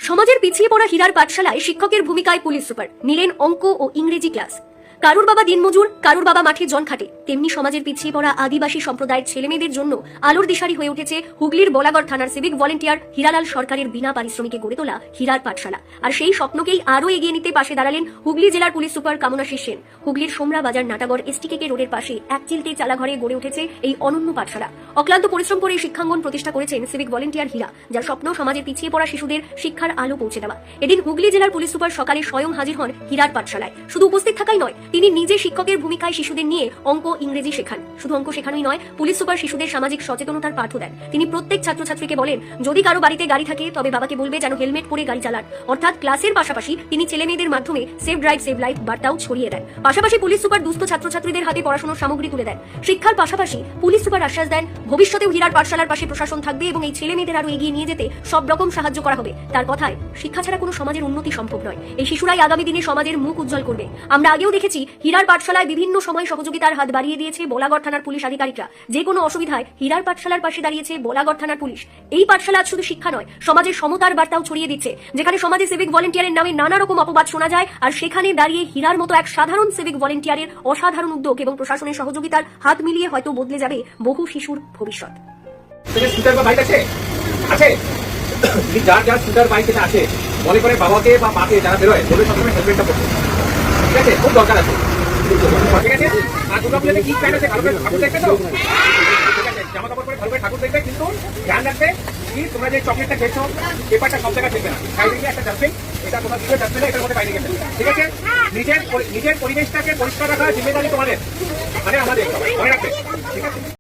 সমাজের পিছিয়ে পড়া হীরার পাঠশালায় শিক্ষকের ভূমিকায় পুলিশ সুপার নিলেন অঙ্ক ও ইংরেজি ক্লাস। কারুর বাবা দিনমজুর, কারুর বাবা মাঠে জন খাটে, তেমনি সমাজের পিছিয়ে পড়া আদিবাসী সম্প্রদায়ের ছেলেমেয়েদের জন্য আলোর দিশারি হয়ে উঠেছে হুগলির বলাগড় থানার সিভিক ভলেন্টিয়ার হীরালাল সরকারের বিনা পারিশ্রমিকে গড়ে তোলা হীরার পাঠশালা। আর সেই স্বপ্নকেই আরও এগিয়ে নিতে পাশে দাঁড়ালেন হুগলি জেলার পুলিশ সুপার কামনাশী সেন। হুগলির সোমরা বাজার নাটাগড় এসটিকে রোডের পাশে এক চিলতে চালাঘরে গড়ে উঠেছে এই অনন্য পাঠশালা। অক্লান্ত পরিশ্রম করে শিক্ষাঙ্গন প্রতিষ্ঠা করেছেন সিভিক ভলেন্টিয়ার হীরা, যার স্বপ্ন সমাজের পিছিয়ে পড়া শিশুদের শিক্ষার আলো পৌঁছে দেওয়া। এদিন হুগলি জেলার পুলিশ সুপার সকালে স্বয়ং হাজির হন হীরার পাঠশালায়। শুধু উপস্থিত থাকাই নয়, তিনি নিজে শিক্ষকের ভূমিকায় শিশুদের নিয়ে অঙ্ক ইংরেজি শেখান। শুধু অঙ্ক শেখানোই নয়, পুলিশ সুপার শিশুদের সামাজিক সচেতনতার পাঠও দেন। তিনি প্রত্যেক ছাত্রছাত্রীকে বলেন, যদি কারো বাড়িতে গাড়ি থাকে তবে বাবাকে বলবে যেন হেলমেট পরে গাড়ি চালান। অর্থাৎ ক্লাসের পাশাপাশি তিনি ছেলে মেয়েদের মাধ্যমে সেভ ড্রাইভ সেভ লাইফ বার্তাও ছড়িয়ে দেন। পাশাপাশি পুলিশ সুপার দুস্থ ছাত্রছাত্রীদের হাতে পড়াশোনার সামগ্রী তুলে দেন। শিক্ষার পাশাপাশি পুলিশ সুপার আশ্বাস দেন, ভবিষ্যতেও হীরার পাঠশালার পাশে প্রশাসন থাকবে এবং এই ছেলে মেয়েদের আরো এগিয়ে নিয়ে যেতে সব রকম সাহায্য করা হবে। তার কথায়, শিক্ষা ছাড়া কোনো সমাজের উন্নতি সম্ভব নয়। এই শিশুরাই আগামী দিনে সমাজের মুখ উজ্জ্বল করবে। আমরা আগেও দেখেছি হীরার পাঠশালায় বিভিন্ন সময় সহযোগিতার হাত বাড়িয়ে দিয়েছে বলাগড় থানার পুলিশ আধিকারিকরা। যে কোনো অসুবিধায় হীরার পাঠশালার পাশে দাঁড়িয়েছে বলাগড় থানার পুলিশ। এই পাঠশালা শুধু শিক্ষা নয়, সমাজের সমতার বার্তাও ছড়িয়ে দিচ্ছে। যেখানে সমাজে সিভিক ভলেন্টিয়ারের নামে নানা রকম অপবাদ শোনা যায়, আর সেখানে দাঁড়িয়ে হীরার মতো এক সাধারণ সিভিক ভলেন্টিয়ারের অসাধারণ উদ্যোগ এবং প্রশাসনের সহযোগিতার হাত মিলিয়ে হয়তো বদলে যাবে বহু শিশুর ভবিষ্যৎ। যার যার স্কুটার বাইক যেটা আছে, মনে করে বাবাকে বা মাকে যারা বেরোয় বলে সবসময় হেলমেটটা পড়ছে, ঠিক আছে, খুব দরকার আছে। ঠিক আছে, আর দুর্গা পুজোতে কি প্যান্ট আছে, ঠাকুর দেখবে তো, ঠিক আছে, জামা কাপড় পরে ভালো করে ঠাকুর দেখবে, কিন্তু ধ্যান রাখবে কি তোমরা যে চকলেটটা খেয়েছো পেপারটা সব জায়গায় দেখবে না, সাইডে গিয়ে একটা ডাস্টবিন, এটা তোমার দিকে ডাস্টবিনে এটার মধ্যে বাইরে গেছে। ঠিক আছে, নিজের পরিবেশটাকে পরিষ্কার রাখার জিম্মেদারি তোমাদের, মানে আমাদের, মনে রাখবে। ঠিক আছে।